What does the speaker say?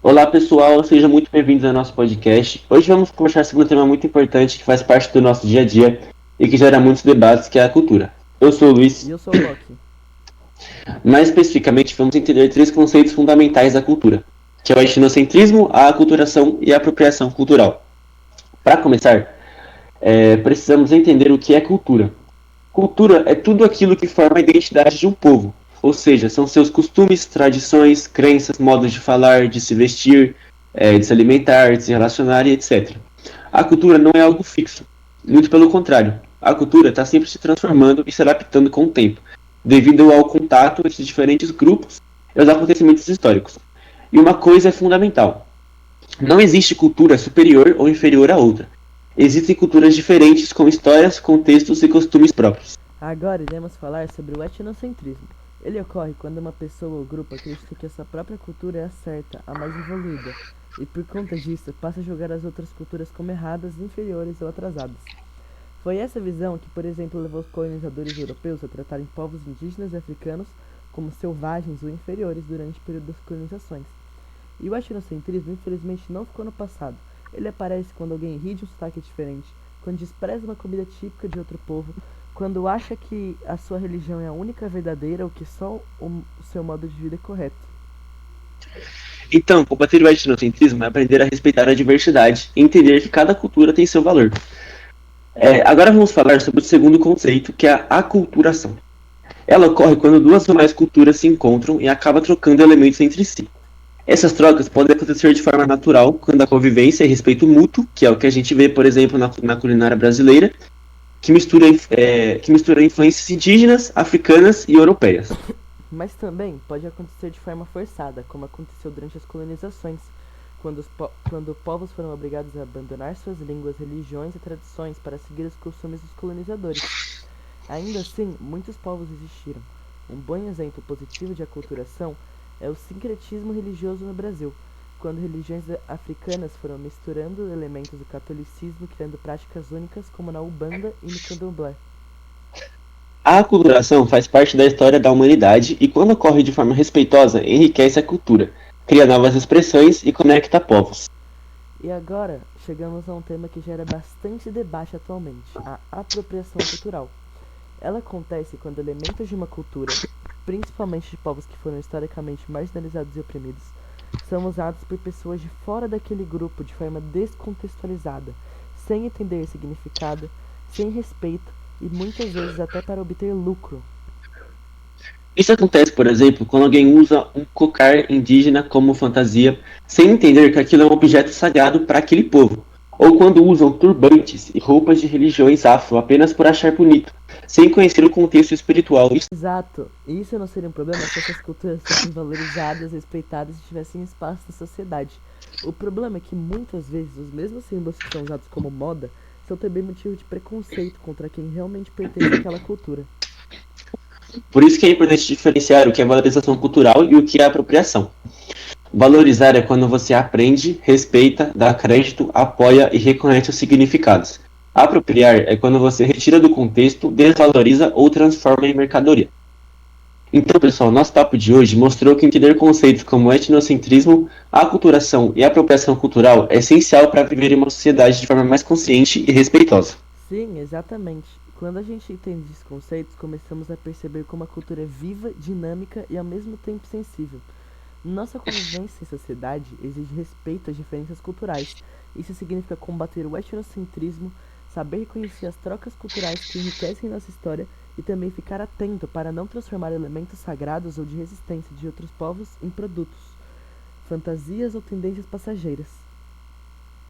Olá pessoal, sejam muito bem-vindos ao nosso podcast. Hoje vamos conversar sobre um tema muito importante que faz parte do nosso dia a dia e que gera muitos debates, que é a cultura. Eu sou o E Luiz. eu sou o Loki. Mais especificamente, vamos entender três conceitos fundamentais da cultura, que é o etnocentrismo, a aculturação e a apropriação cultural. Para começar, precisamos entender o que é cultura. Cultura é tudo aquilo que forma a identidade de um povo, ou seja, são seus costumes, tradições, crenças, modos de falar, de se vestir, de se alimentar, de se relacionar e etc. A cultura não é algo fixo, muito pelo contrário. A cultura está sempre se transformando e se adaptando com o tempo, devido ao contato entre diferentes grupos e aos acontecimentos históricos. E uma coisa é fundamental: não existe cultura superior ou inferior à outra. Existem culturas diferentes com histórias, contextos e costumes próprios. Agora iremos falar sobre o etnocentrismo. Ele ocorre quando uma pessoa ou grupo acredita que a sua própria cultura é a certa, a mais evoluída, e por conta disso passa a julgar as outras culturas como erradas, inferiores ou atrasadas. Foi essa visão que, por exemplo, levou os colonizadores europeus a tratarem povos indígenas e africanos como selvagens ou inferiores durante o período das colonizações. E o etnocentrismo, infelizmente, não ficou no passado. Ele aparece quando alguém ri de um sotaque diferente, quando despreza uma comida típica de outro povo, quando acha que a sua religião é a única verdadeira ou que só o seu modo de vida é correto. Então, combater o etnocentrismo é aprender a respeitar a diversidade e entender que cada cultura tem seu valor. Agora vamos falar sobre o segundo conceito, que é a aculturação. Ela ocorre quando duas ou mais culturas se encontram e acabam trocando elementos entre si. Essas trocas podem acontecer de forma natural, quando a convivência e respeito mútuo, que é o que a gente vê, por exemplo, na culinária brasileira, que mistura influências indígenas, africanas e europeias. Mas também pode acontecer de forma forçada, como aconteceu durante as colonizações, quando povos foram obrigados a abandonar suas línguas, religiões e tradições para seguir os costumes dos colonizadores. Ainda assim, muitos povos existiram. Um bom exemplo positivo de aculturação é o sincretismo religioso no Brasil, quando religiões africanas foram misturando elementos do catolicismo, criando práticas únicas como na Umbanda e no Candomblé. A aculturação faz parte da história da humanidade e, quando ocorre de forma respeitosa, enriquece a cultura, cria novas expressões e conecta povos. E agora chegamos a um tema que gera bastante debate atualmente: a apropriação cultural. Ela acontece quando elementos de uma cultura, principalmente de povos que foram historicamente marginalizados e oprimidos, são usados por pessoas de fora daquele grupo de forma descontextualizada, sem entender significado, sem respeito e muitas vezes até para obter lucro. Isso acontece, por exemplo, quando alguém usa um cocar indígena como fantasia, sem entender que aquilo é um objeto sagrado para aquele povo, ou quando usam turbantes e roupas de religiões afro apenas por achar bonito, sem conhecer o contexto espiritual. Exato, e isso não seria um problema se essas culturas fossem valorizadas, respeitadas e tivessem espaço na sociedade. O problema é que muitas vezes os mesmos símbolos que são usados como moda são também motivo de preconceito contra quem realmente pertence àquela cultura. Por isso que é importante diferenciar o que é valorização cultural e o que é apropriação. Valorizar é quando você aprende, respeita, dá crédito, apoia e reconhece os significados. Apropriar é quando você retira do contexto, desvaloriza ou transforma em mercadoria. Então, pessoal, nosso papo de hoje mostrou que entender conceitos como etnocentrismo, aculturação e apropriação cultural é essencial para viver em uma sociedade de forma mais consciente e respeitosa. Sim, exatamente. Quando a gente entende esses conceitos, começamos a perceber como a cultura é viva, dinâmica e ao mesmo tempo sensível. Nossa convivência em sociedade exige respeito às diferenças culturais. Isso significa combater o etnocentrismo, saber reconhecer as trocas culturais que enriquecem nossa história e também ficar atento para não transformar elementos sagrados ou de resistência de outros povos em produtos, fantasias ou tendências passageiras.